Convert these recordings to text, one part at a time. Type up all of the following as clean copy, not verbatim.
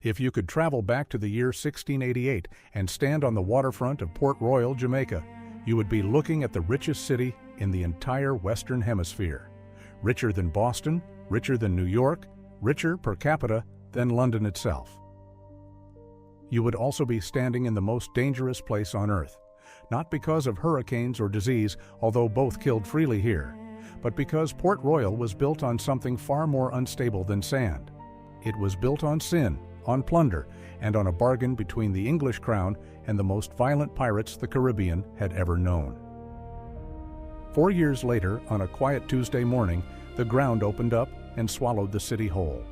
If you could travel back to the year 1688 and stand on the waterfront of Port Royal, Jamaica, you would be looking at the richest city in the entire Western Hemisphere. Richer than Boston, richer than New York, richer per capita than London itself. You would also be standing in the most dangerous place on Earth, not because of hurricanes or disease, although both killed freely here, but because Port Royal was built on something far more unstable than sand. It was built on sin, on plunder, and on a bargain between the English crown and the most violent pirates the Caribbean had ever known. 4 years later, on a quiet Tuesday morning, the ground opened up and swallowed the city whole.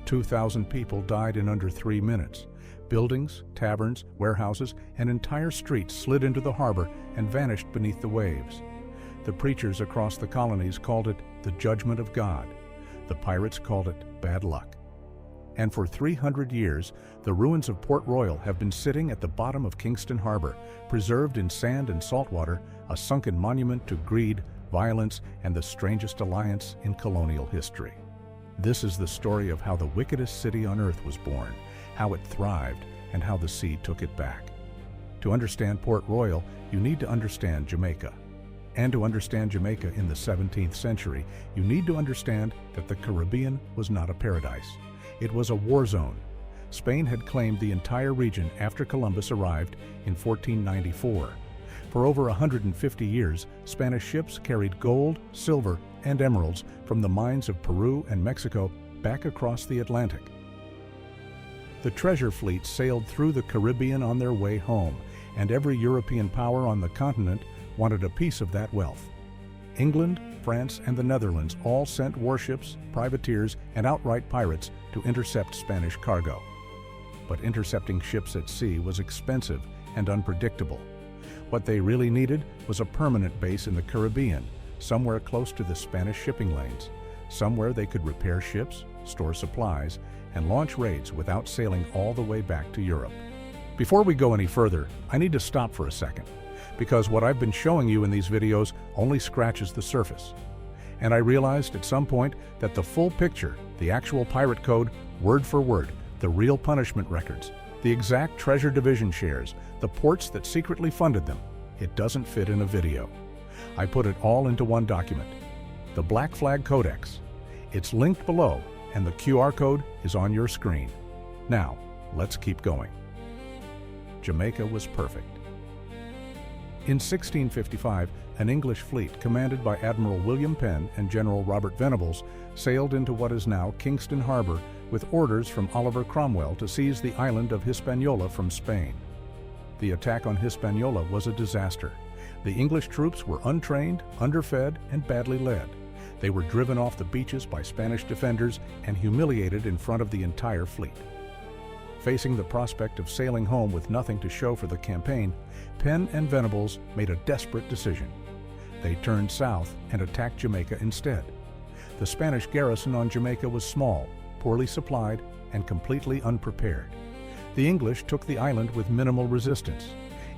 2,000 people died in under 3 minutes. Buildings, taverns, warehouses, and entire streets slid into the harbor and vanished beneath the waves. The preachers across the colonies called it the judgment of God. The pirates called it bad luck. And for 300 years, the ruins of Port Royal have been sitting at the bottom of Kingston Harbor, preserved in sand and saltwater, a sunken monument to greed, violence, and the strangest alliance in colonial history. This is the story of how the wickedest city on earth was born, how it thrived, and how the sea took it back. To understand Port Royal, you need to understand Jamaica. And to understand Jamaica in the 17th century, you need to understand that the Caribbean was not a paradise. It was a war zone. Spain had claimed the entire region after Columbus arrived in 1494. For over 150 years, Spanish ships carried gold, silver, and emeralds from the mines of Peru and Mexico back across the Atlantic. The treasure fleets sailed through the Caribbean on their way home, and every European power on the continent wanted a piece of that wealth. England, France, and the Netherlands all sent warships, privateers, and outright pirates to intercept Spanish cargo. But intercepting ships at sea was expensive and unpredictable. What they really needed was a permanent base in the Caribbean, somewhere close to the Spanish shipping lanes, somewhere they could repair ships, store supplies, and launch raids without sailing all the way back to Europe. Before we go any further, I need to stop for a second, because what I've been showing you in these videos only scratches the surface. And I realized at some point that the full picture, the actual pirate code, word for word, the real punishment records, the exact treasure division shares, the ports that secretly funded them, it doesn't fit in a video. I put it all into one document, the Black Flag Codex. It's linked below, and the QR code is on your screen. Now, let's keep going. Jamaica was perfect. In 1655, an English fleet commanded by Admiral William Penn and General Robert Venables sailed into what is now Kingston Harbor with orders from Oliver Cromwell to seize the island of Hispaniola from Spain. The attack on Hispaniola was a disaster. The English troops were untrained, underfed, and badly led. They were driven off the beaches by Spanish defenders and humiliated in front of the entire fleet. Facing the prospect of sailing home with nothing to show for the campaign, Penn and Venables made a desperate decision. They turned south and attacked Jamaica instead. The Spanish garrison on Jamaica was small, poorly supplied, and completely unprepared. The English took the island with minimal resistance.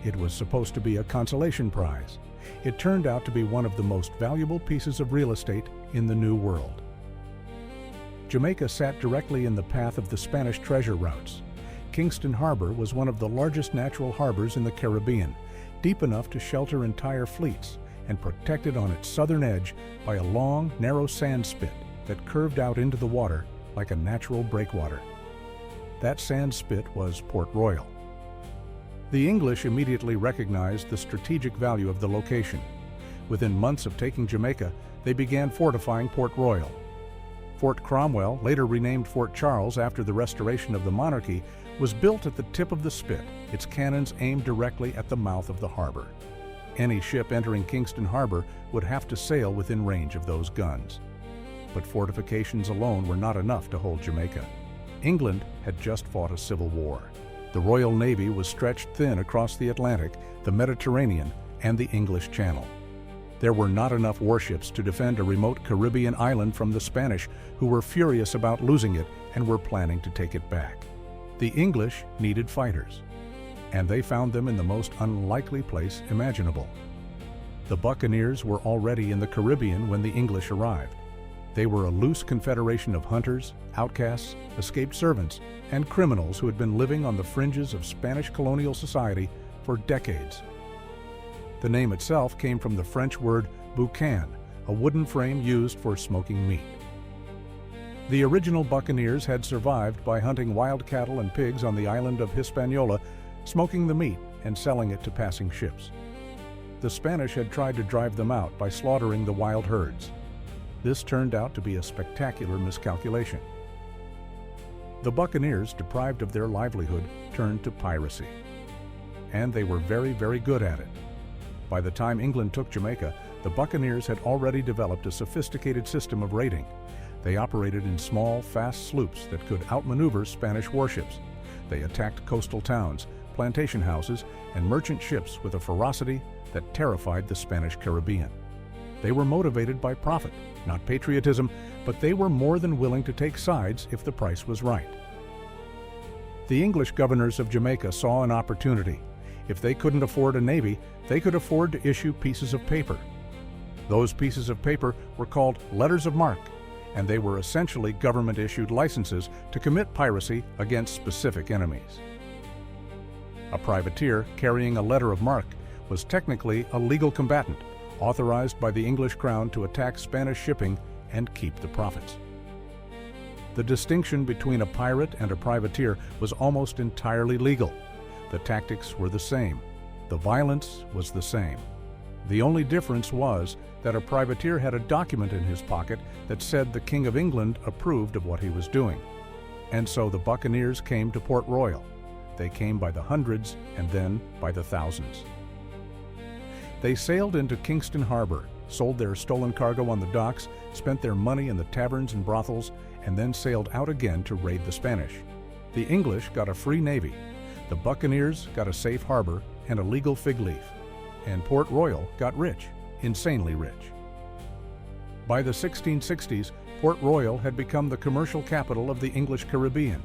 It was supposed to be a consolation prize. It turned out to be one of the most valuable pieces of real estate in the New World. Jamaica sat directly in the path of the Spanish treasure routes. Kingston Harbor was one of the largest natural harbors in the Caribbean, deep enough to shelter entire fleets, and protected on its southern edge by a long, narrow sand spit that curved out into the water like a natural breakwater. That sand spit was Port Royal. The English immediately recognized the strategic value of the location. Within months of taking Jamaica, they began fortifying Port Royal. Fort Cromwell, later renamed Fort Charles after the restoration of the monarchy, was built at the tip of the spit, its cannons aimed directly at the mouth of the harbor. Any ship entering Kingston Harbor would have to sail within range of those guns. But fortifications alone were not enough to hold Jamaica. England had just fought a civil war. The Royal Navy was stretched thin across the Atlantic, the Mediterranean, and the English Channel. There were not enough warships to defend a remote Caribbean island from the Spanish, who were furious about losing it and were planning to take it back. The English needed fighters, and they found them in the most unlikely place imaginable. The buccaneers were already in the Caribbean when the English arrived. They were a loose confederation of hunters, outcasts, escaped servants, and criminals who had been living on the fringes of Spanish colonial society for decades. The name itself came from the French word boucan, a wooden frame used for smoking meat. The original buccaneers had survived by hunting wild cattle and pigs on the island of Hispaniola, smoking the meat and selling it to passing ships. The Spanish had tried to drive them out by slaughtering the wild herds. This turned out to be a spectacular miscalculation. The buccaneers, deprived of their livelihood, turned to piracy. And they were very, very good at it. By the time England took Jamaica, the buccaneers had already developed a sophisticated system of raiding. They operated in small, fast sloops that could outmaneuver Spanish warships. They attacked coastal towns, plantation houses, and merchant ships with a ferocity that terrified the Spanish Caribbean. They were motivated by profit, not patriotism, but they were more than willing to take sides if the price was right. The English governors of Jamaica saw an opportunity. If they couldn't afford a navy, they could afford to issue pieces of paper. Those pieces of paper were called letters of marque, and they were essentially government-issued licenses to commit piracy against specific enemies. A privateer carrying a letter of marque was technically a legal combatant, authorized by the English crown to attack Spanish shipping and keep the profits. The distinction between a pirate and a privateer was almost entirely legal. The tactics were the same. The violence was the same. The only difference was that a privateer had a document in his pocket that said the King of England approved of what he was doing. And so the buccaneers came to Port Royal. They came by the hundreds and then by the thousands. They sailed into Kingston Harbor, sold their stolen cargo on the docks, spent their money in the taverns and brothels, and then sailed out again to raid the Spanish. The English got a free navy. The buccaneers got a safe harbor and a legal fig leaf. And Port Royal got rich, insanely rich. By the 1660s, Port Royal had become the commercial capital of the English Caribbean.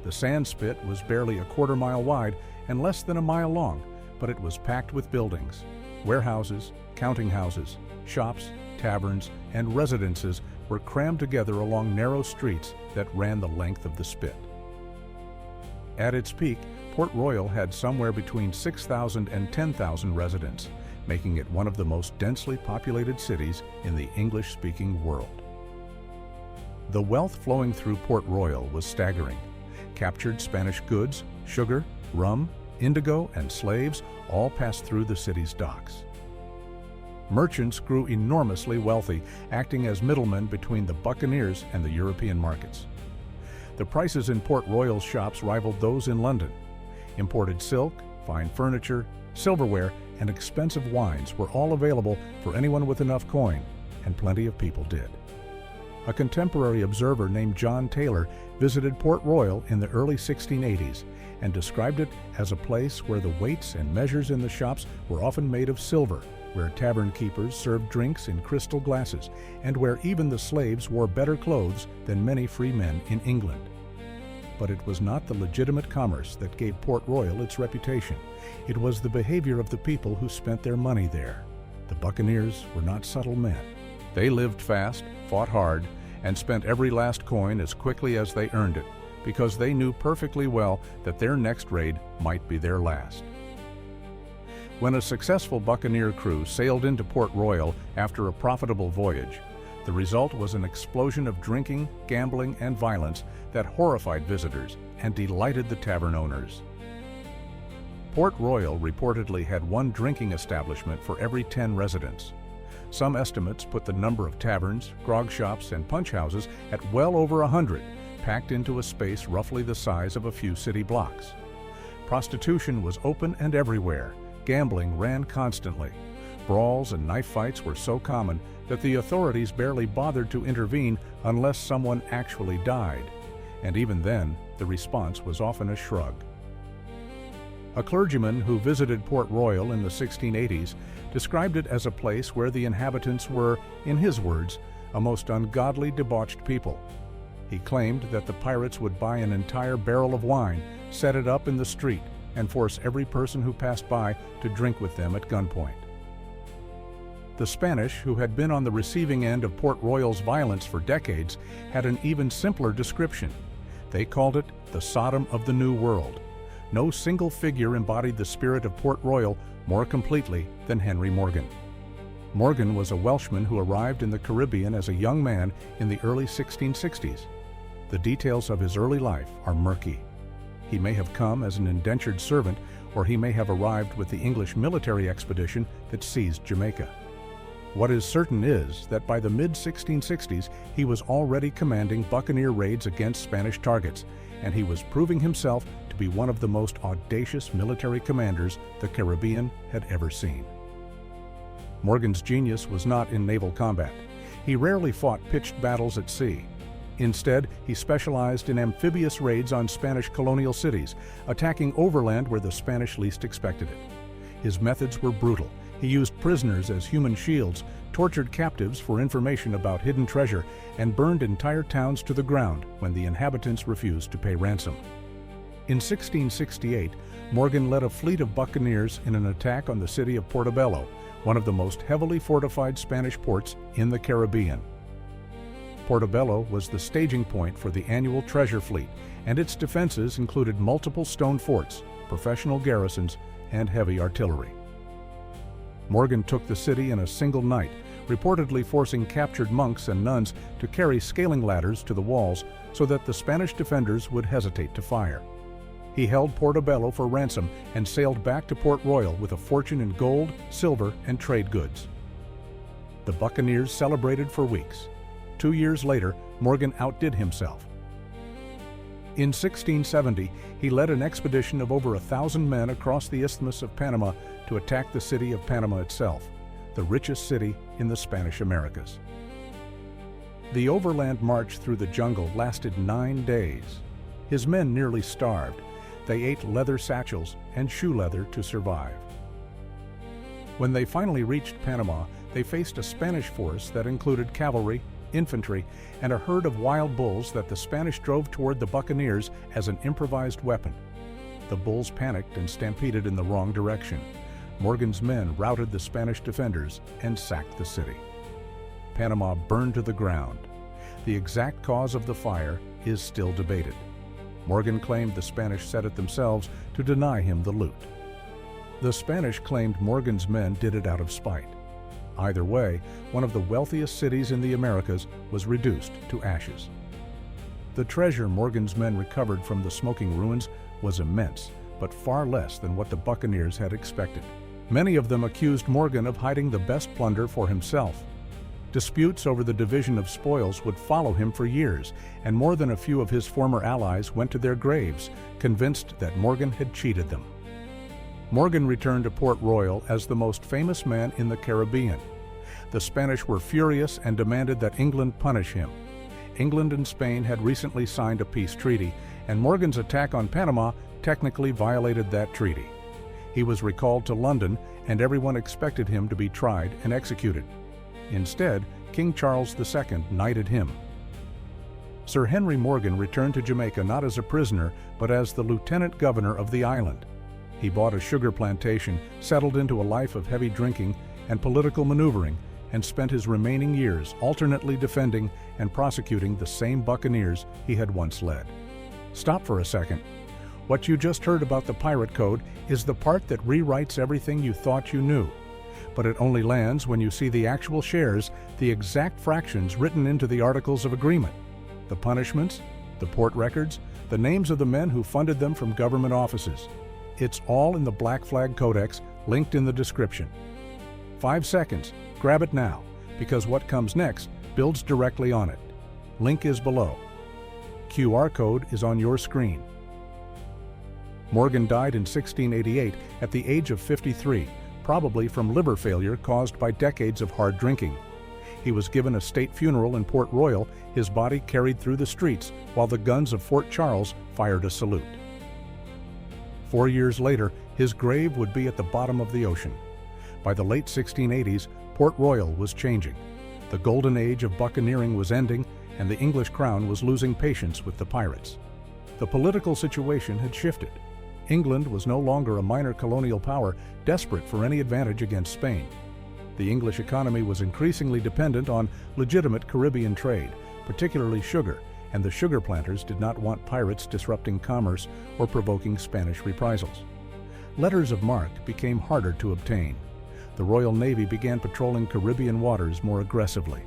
The sand spit was barely a quarter-mile wide and less than a mile long, but it was packed with buildings. Warehouses, counting houses, shops, taverns, and residences were crammed together along narrow streets that ran the length of the spit. At its peak, Port Royal had somewhere between 6,000 and 10,000 residents, making it one of the most densely populated cities in the English-speaking world. The wealth flowing through Port Royal was staggering. Captured Spanish goods, sugar, rum, indigo, and slaves all passed through the city's docks. Merchants grew enormously wealthy, acting as middlemen between the buccaneers and the European markets. The prices in Port Royal's shops rivaled those in London. Imported silk, fine furniture, silverware, and expensive wines were all available for anyone with enough coin, and plenty of people did. A contemporary observer named John Taylor visited Port Royal in the early 1680s and described it as a place where the weights and measures in the shops were often made of silver, where tavern keepers served drinks in crystal glasses, and where even the slaves wore better clothes than many free men in England. But it was not the legitimate commerce that gave Port Royal its reputation. It was the behavior of the people who spent their money there. The buccaneers were not subtle men. They lived fast, fought hard, and spent every last coin as quickly as they earned it, because they knew perfectly well that their next raid might be their last. When a successful buccaneer crew sailed into Port Royal after a profitable voyage, the result was an explosion of drinking, gambling, and violence that horrified visitors and delighted the tavern owners. Port Royal reportedly had one drinking establishment for every 10 residents. Some estimates put the number of taverns, grog shops, and punch houses at well over 100, packed into a space roughly the size of a few city blocks. Prostitution was open and everywhere. Gambling ran constantly. Brawls and knife fights were so common that the authorities barely bothered to intervene unless someone actually died. And even then, the response was often a shrug. A clergyman who visited Port Royal in the 1680s described it as a place where the inhabitants were, in his words, a most ungodly, debauched people. He claimed that the pirates would buy an entire barrel of wine, set it up in the street, and force every person who passed by to drink with them at gunpoint. The Spanish, who had been on the receiving end of Port Royal's violence for decades, had an even simpler description. They called it the Sodom of the New World. No single figure embodied the spirit of Port Royal more completely than Henry Morgan. Morgan was a Welshman who arrived in the Caribbean as a young man in the early 1660s. The details of his early life are murky. He may have come as an indentured servant, or he may have arrived with the English military expedition that seized Jamaica. What is certain is that by the mid-1660s, he was already commanding buccaneer raids against Spanish targets, and he was proving himself to be one of the most audacious military commanders the Caribbean had ever seen. Morgan's genius was not in naval combat. He rarely fought pitched battles at sea. Instead, he specialized in amphibious raids on Spanish colonial cities, attacking overland where the Spanish least expected it. His methods were brutal. He used prisoners as human shields, tortured captives for information about hidden treasure, and burned entire towns to the ground when the inhabitants refused to pay ransom. In 1668, Morgan led a fleet of buccaneers in an attack on the city of Portobello, one of the most heavily fortified Spanish ports in the Caribbean. Portobello was the staging point for the annual treasure fleet, and its defenses included multiple stone forts, professional garrisons, and heavy artillery. Morgan took the city in a single night, reportedly forcing captured monks and nuns to carry scaling ladders to the walls so that the Spanish defenders would hesitate to fire. He held Portobello for ransom and sailed back to Port Royal with a fortune in gold, silver, and trade goods. The buccaneers celebrated for weeks. 2 years later, Morgan outdid himself. In 1670, he led an expedition of over 1,000 men across the Isthmus of Panama to attack the city of Panama itself, the richest city in the Spanish Americas. The overland march through the jungle lasted 9 days. His men nearly starved. They ate leather satchels and shoe leather to survive. When they finally reached Panama, they faced a Spanish force that included cavalry, infantry, and a herd of wild bulls that the Spanish drove toward the buccaneers as an improvised weapon. The bulls panicked and stampeded in the wrong direction. Morgan's men routed the Spanish defenders and sacked the city. Panama burned to the ground. The exact cause of the fire is still debated. Morgan claimed the Spanish set it themselves to deny him the loot. The Spanish claimed Morgan's men did it out of spite. Either way, one of the wealthiest cities in the Americas was reduced to ashes. The treasure Morgan's men recovered from the smoking ruins was immense, but far less than what the buccaneers had expected. Many of them accused Morgan of hiding the best plunder for himself. Disputes over the division of spoils would follow him for years, and more than a few of his former allies went to their graves, convinced that Morgan had cheated them. Morgan returned to Port Royal as the most famous man in the Caribbean. The Spanish were furious and demanded that England punish him. England and Spain had recently signed a peace treaty, and Morgan's attack on Panama technically violated that treaty. He was recalled to London, and everyone expected him to be tried and executed. Instead, King Charles II knighted him. Sir Henry Morgan returned to Jamaica not as a prisoner, but as the lieutenant governor of the island. He bought a sugar plantation, settled into a life of heavy drinking and political maneuvering, and spent his remaining years alternately defending and prosecuting the same buccaneers he had once led. Stop for a second. What you just heard about the pirate code is the part that rewrites everything you thought you knew. But it only lands when you see the actual shares, the exact fractions written into the Articles of Agreement, the punishments, the port records, the names of the men who funded them from government offices. It's all in the Black Flag Codex, linked in the description. 5 seconds, grab it now, because what comes next builds directly on it. Link is below. QR code is on your screen. Morgan died in 1688 at the age of 53, probably from liver failure caused by decades of hard drinking. He was given a state funeral in Port Royal, his body carried through the streets while the guns of Fort Charles fired a salute. 4 years later, his grave would be at the bottom of the ocean. By the late 1680s, Port Royal was changing. The golden age of buccaneering was ending, and the English crown was losing patience with the pirates. The political situation had shifted. England was no longer a minor colonial power, desperate for any advantage against Spain. The English economy was increasingly dependent on legitimate Caribbean trade, particularly sugar, and the sugar planters did not want pirates disrupting commerce or provoking Spanish reprisals. Letters of marque became harder to obtain. The Royal Navy began patrolling Caribbean waters more aggressively.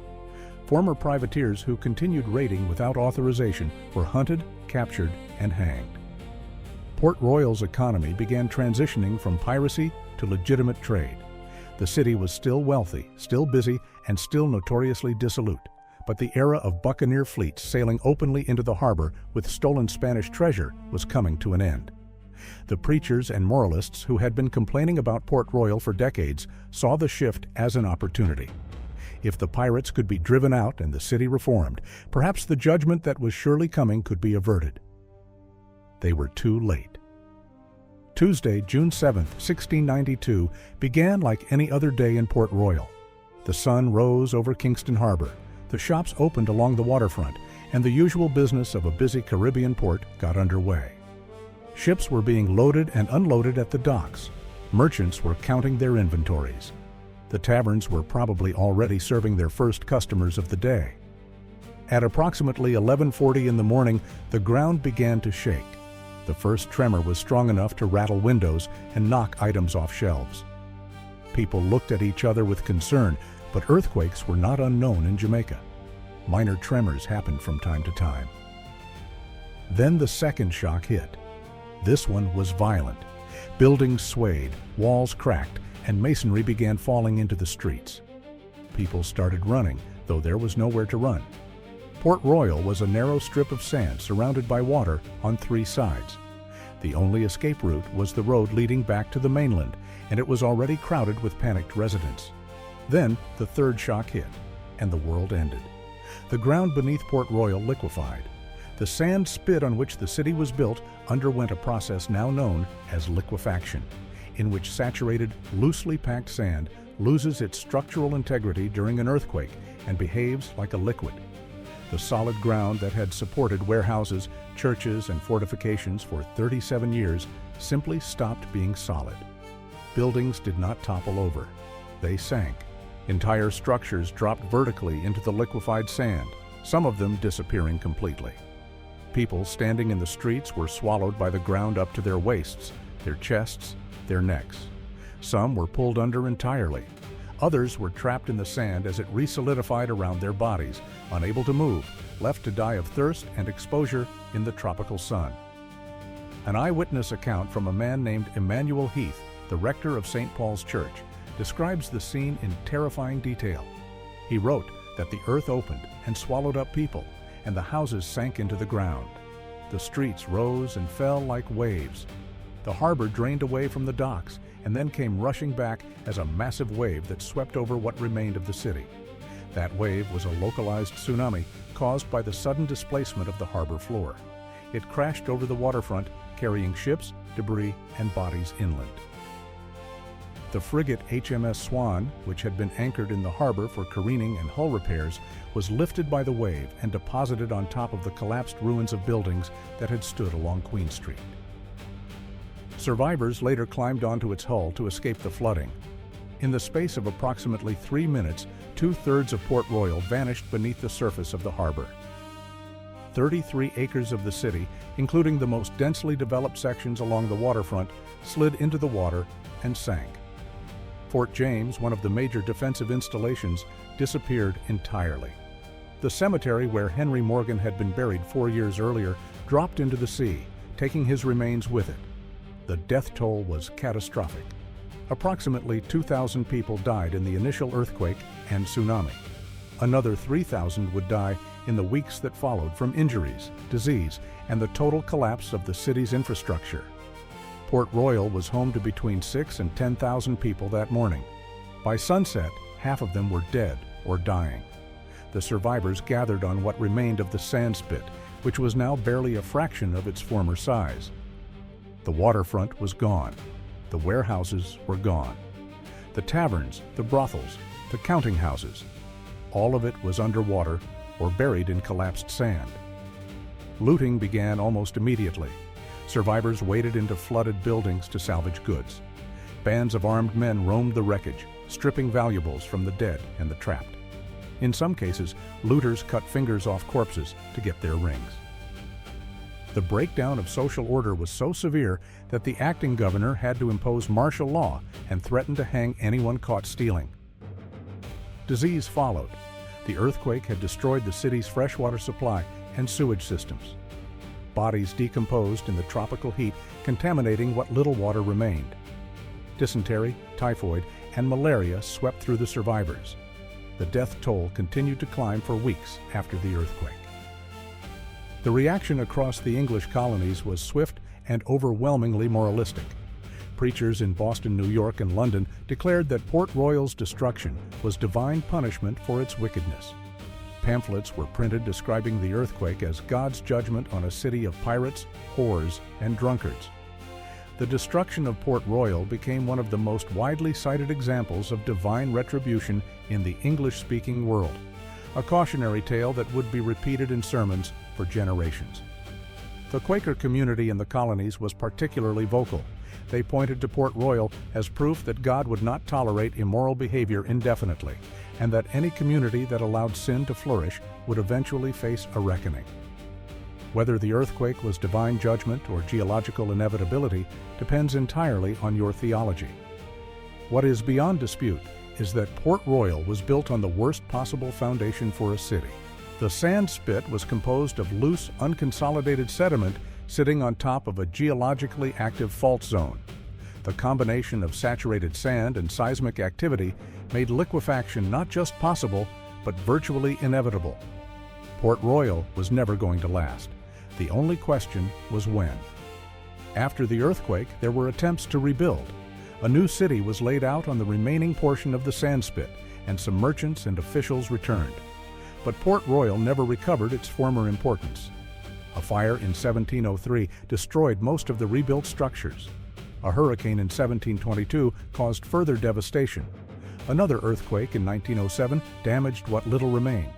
Former privateers who continued raiding without authorization were hunted, captured, and hanged. Port Royal's economy began transitioning from piracy to legitimate trade. The city was still wealthy, still busy, and still notoriously dissolute, but the era of buccaneer fleets sailing openly into the harbor with stolen Spanish treasure was coming to an end. The preachers and moralists who had been complaining about Port Royal for decades saw the shift as an opportunity. If the pirates could be driven out and the city reformed, perhaps the judgment that was surely coming could be averted. They were too late. Tuesday, June 7, 1692, began like any other day in Port Royal. The sun rose over Kingston Harbor, the shops opened along the waterfront, and the usual business of a busy Caribbean port got underway. Ships were being loaded and unloaded at the docks. Merchants were counting their inventories. The taverns were probably already serving their first customers of the day. At approximately 11:40 in the morning, the ground began to shake. The first tremor was strong enough to rattle windows and knock items off shelves. People looked at each other with concern, but earthquakes were not unknown in Jamaica. Minor tremors happened from time to time. Then the second shock hit. This one was violent. Buildings swayed, walls cracked, and masonry began falling into the streets. People started running, though there was nowhere to run. Port Royal was a narrow strip of sand surrounded by water on three sides. The only escape route was the road leading back to the mainland, and it was already crowded with panicked residents. Then the third shock hit, and the world ended. The ground beneath Port Royal liquefied. The sand spit on which the city was built underwent a process now known as liquefaction, in which saturated, loosely packed sand loses its structural integrity during an earthquake and behaves like a liquid. The solid ground that had supported warehouses, churches, and fortifications for 37 years simply stopped being solid. Buildings did not topple over. They sank. Entire structures dropped vertically into the liquefied sand, some of them disappearing completely. People standing in the streets were swallowed by the ground up to their waists, their chests, their necks. Some were pulled under entirely. Others were trapped in the sand as it re-solidified around their bodies, unable to move, left to die of thirst and exposure in the tropical sun. An eyewitness account from a man named Emmanuel Heath, the rector of St. Paul's Church, describes the scene in terrifying detail. He wrote that the earth opened and swallowed up people, and the houses sank into the ground. The streets rose and fell like waves. The harbor drained away from the docks and then came rushing back as a massive wave that swept over what remained of the city. That wave was a localized tsunami caused by the sudden displacement of the harbor floor. It crashed over the waterfront, carrying ships, debris, and bodies inland. The frigate HMS Swan, which had been anchored in the harbor for careening and hull repairs, was lifted by the wave and deposited on top of the collapsed ruins of buildings that had stood along Queen Street. Survivors later climbed onto its hull to escape the flooding. In the space of approximately 3 minutes, 2/3 of Port Royal vanished beneath the surface of the harbor. 33 acres of the city, including the most densely developed sections along the waterfront, slid into the water and sank. Fort James, one of the major defensive installations, disappeared entirely. The cemetery where Henry Morgan had been buried 4 years earlier dropped into the sea, taking his remains with it. The death toll was catastrophic. Approximately 2,000 people died in the initial earthquake and tsunami. Another 3,000 would die in the weeks that followed from injuries, disease, and the total collapse of the city's infrastructure. Port Royal was home to between 6,000 and 10,000 people that morning. By sunset, half of them were dead or dying. The survivors gathered on what remained of the sand spit, which was now barely a fraction of its former size. The waterfront was gone. The warehouses were gone. The taverns, the brothels, the counting houses, all of it was underwater or buried in collapsed sand. Looting began almost immediately. Survivors waded into flooded buildings to salvage goods. Bands of armed men roamed the wreckage, stripping valuables from the dead and the trapped. In some cases, looters cut fingers off corpses to get their rings. The breakdown of social order was so severe that the acting governor had to impose martial law and threaten to hang anyone caught stealing. Disease followed. The earthquake had destroyed the city's freshwater supply and sewage systems. Bodies decomposed in the tropical heat, contaminating what little water remained. Dysentery, typhoid, and malaria swept through the survivors. The death toll continued to climb for weeks after the earthquake. The reaction across the English colonies was swift and overwhelmingly moralistic. Preachers in Boston, New York, and London declared that Port Royal's destruction was divine punishment for its wickedness. Pamphlets were printed describing the earthquake as God's judgment on a city of pirates, whores, and drunkards. The destruction of Port Royal became one of the most widely cited examples of divine retribution in the English-speaking world, a cautionary tale that would be repeated in sermons for generations. The Quaker community in the colonies was particularly vocal. They pointed to Port Royal as proof that God would not tolerate immoral behavior indefinitely, and that any community that allowed sin to flourish would eventually face a reckoning. Whether the earthquake was divine judgment or geological inevitability depends entirely on your theology. What is beyond dispute is that Port Royal was built on the worst possible foundation for a city. The sand spit was composed of loose, unconsolidated sediment sitting on top of a geologically active fault zone. The combination of saturated sand and seismic activity made liquefaction not just possible, but virtually inevitable. Port Royal was never going to last. The only question was when. After the earthquake, there were attempts to rebuild. A new city was laid out on the remaining portion of the sand spit, and some merchants and officials returned. But Port Royal never recovered its former importance. A fire in 1703 destroyed most of the rebuilt structures. A hurricane in 1722 caused further devastation. Another earthquake in 1907 damaged what little remained.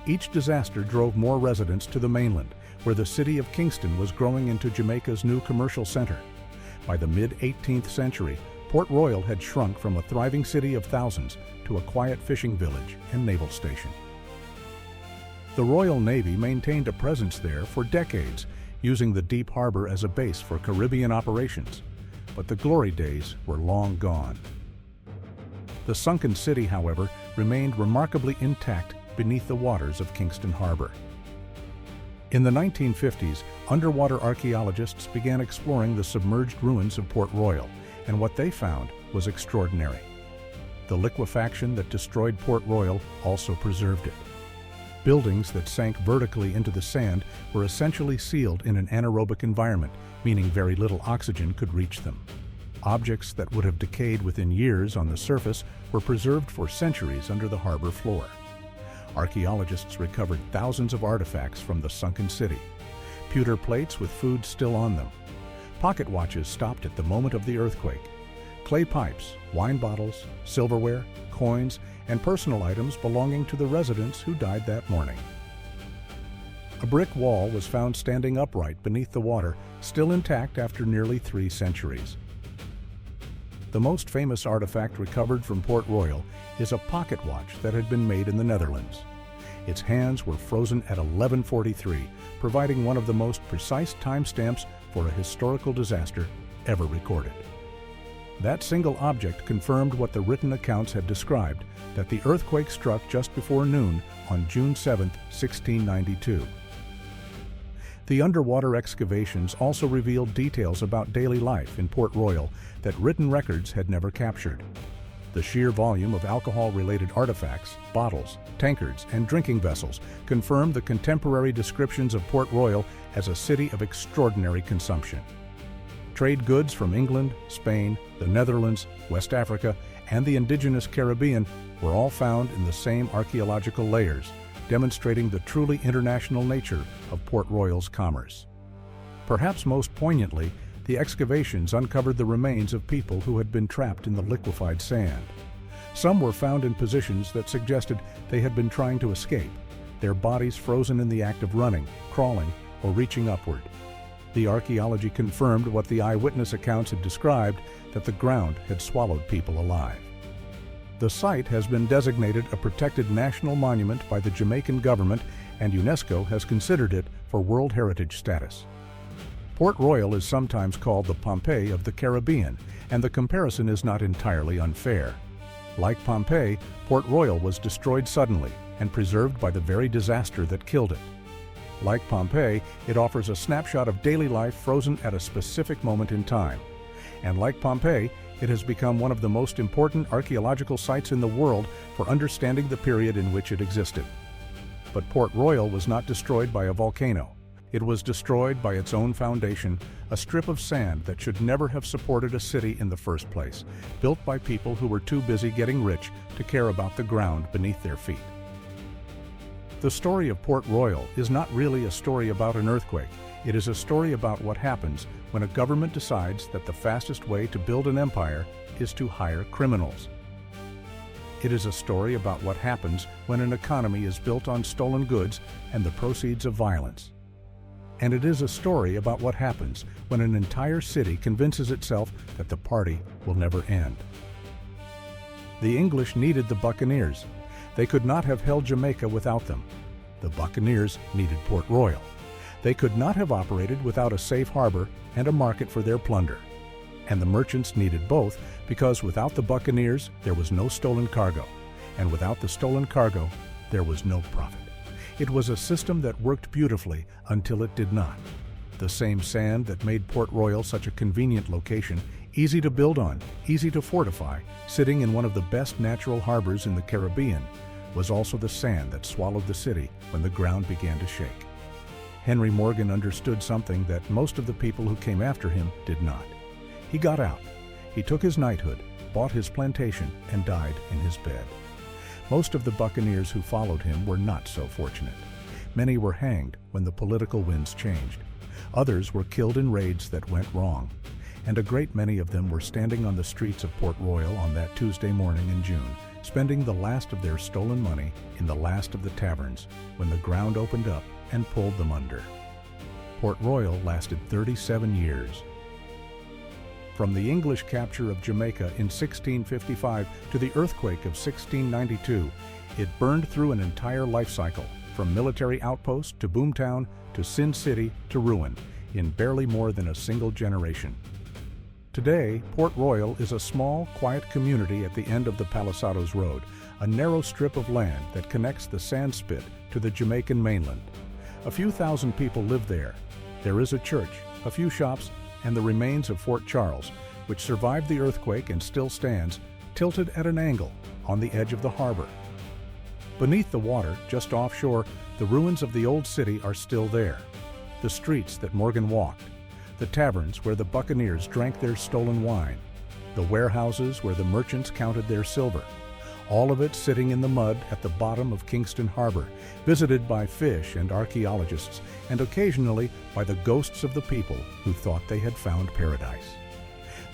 Each disaster drove more residents to the mainland, where the city of Kingston was growing into Jamaica's new commercial center. By the mid-18th century, Port Royal had shrunk from a thriving city of thousands to a quiet fishing village and naval station. The Royal Navy maintained a presence there for decades, using the deep harbor as a base for Caribbean operations. But the glory days were long gone. The sunken city, however, remained remarkably intact beneath the waters of Kingston Harbor. In the 1950s, underwater archaeologists began exploring the submerged ruins of Port Royal, and what they found was extraordinary. The liquefaction that destroyed Port Royal also preserved it. Buildings that sank vertically into the sand were essentially sealed in an anaerobic environment, meaning very little oxygen could reach them. Objects that would have decayed within years on the surface were preserved for centuries under the harbor floor. Archaeologists recovered thousands of artifacts from the sunken city. Pewter plates with food still on them. Pocket watches stopped at the moment of the earthquake. Clay pipes, wine bottles, silverware, coins, and personal items belonging to the residents who died that morning. A brick wall was found standing upright beneath the water, still intact after nearly 3 centuries. The most famous artifact recovered from Port Royal is a pocket watch that had been made in the Netherlands. Its hands were frozen at 1143, providing one of the most precise timestamps for a historical disaster ever recorded. That single object confirmed what the written accounts had described, that the earthquake struck just before noon on June 7, 1692. The underwater excavations also revealed details about daily life in Port Royal that written records had never captured. The sheer volume of alcohol-related artifacts, bottles, tankards, and drinking vessels confirmed the contemporary descriptions of Port Royal as a city of extraordinary consumption. Trade goods from England, Spain, the Netherlands, West Africa, and the indigenous Caribbean were all found in the same archaeological layers, demonstrating the truly international nature of Port Royal's commerce. Perhaps most poignantly, the excavations uncovered the remains of people who had been trapped in the liquefied sand. Some were found in positions that suggested they had been trying to escape, their bodies frozen in the act of running, crawling, or reaching upward. The archaeology confirmed what the eyewitness accounts had described, that the ground had swallowed people alive. The site has been designated a protected national monument by the Jamaican government, and UNESCO has considered it for World Heritage status. Port Royal is sometimes called the Pompeii of the Caribbean, and the comparison is not entirely unfair. Like Pompeii, Port Royal was destroyed suddenly and preserved by the very disaster that killed it. Like Pompeii, it offers a snapshot of daily life frozen at a specific moment in time. And like Pompeii, it has become one of the most important archaeological sites in the world for understanding the period in which it existed. But Port Royal was not destroyed by a volcano. It was destroyed by its own foundation, a strip of sand that should never have supported a city in the first place, built by people who were too busy getting rich to care about the ground beneath their feet. The story of Port Royal is not really a story about an earthquake. It is a story about what happens when a government decides that the fastest way to build an empire is to hire criminals. It is a story about what happens when an economy is built on stolen goods and the proceeds of violence. And it is a story about what happens when an entire city convinces itself that the party will never end. The English needed the buccaneers. They could not have held Jamaica without them. The buccaneers needed Port Royal. They could not have operated without a safe harbor and a market for their plunder. And the merchants needed both, because without the buccaneers, there was no stolen cargo. And without the stolen cargo, there was no profit. It was a system that worked beautifully until it did not. The same sand that made Port Royal such a convenient location, easy to build on, easy to fortify, sitting in one of the best natural harbors in the Caribbean, was also the sand that swallowed the city when the ground began to shake. Henry Morgan understood something that most of the people who came after him did not. He got out. He took his knighthood, bought his plantation, and died in his bed. Most of the buccaneers who followed him were not so fortunate. Many were hanged when the political winds changed. Others were killed in raids that went wrong. And a great many of them were standing on the streets of Port Royal on that Tuesday morning in June, spending the last of their stolen money in the last of the taverns when the ground opened up and pulled them under. Port Royal lasted 37 years. From the English capture of Jamaica in 1655 to the earthquake of 1692, it burned through an entire life cycle, from military outpost to boomtown to Sin City to ruin, in barely more than a single generation. Today, Port Royal is a small, quiet community at the end of the Palisados Road, a narrow strip of land that connects the sand spit to the Jamaican mainland. A few thousand people live there. There is a church, a few shops, and the remains of Fort Charles, which survived the earthquake and still stands, tilted at an angle on the edge of the harbor. Beneath the water, just offshore, the ruins of the old city are still there. The streets that Morgan walked, the taverns where the buccaneers drank their stolen wine, the warehouses where the merchants counted their silver, all of it sitting in the mud at the bottom of Kingston Harbor, visited by fish and archaeologists, and occasionally by the ghosts of the people who thought they had found paradise.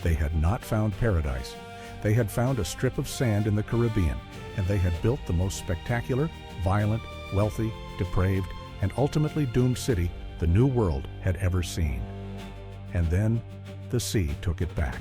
They had not found paradise. They had found a strip of sand in the Caribbean, and they had built the most spectacular, violent, wealthy, depraved, and ultimately doomed city the New World had ever seen. And then the sea took it back.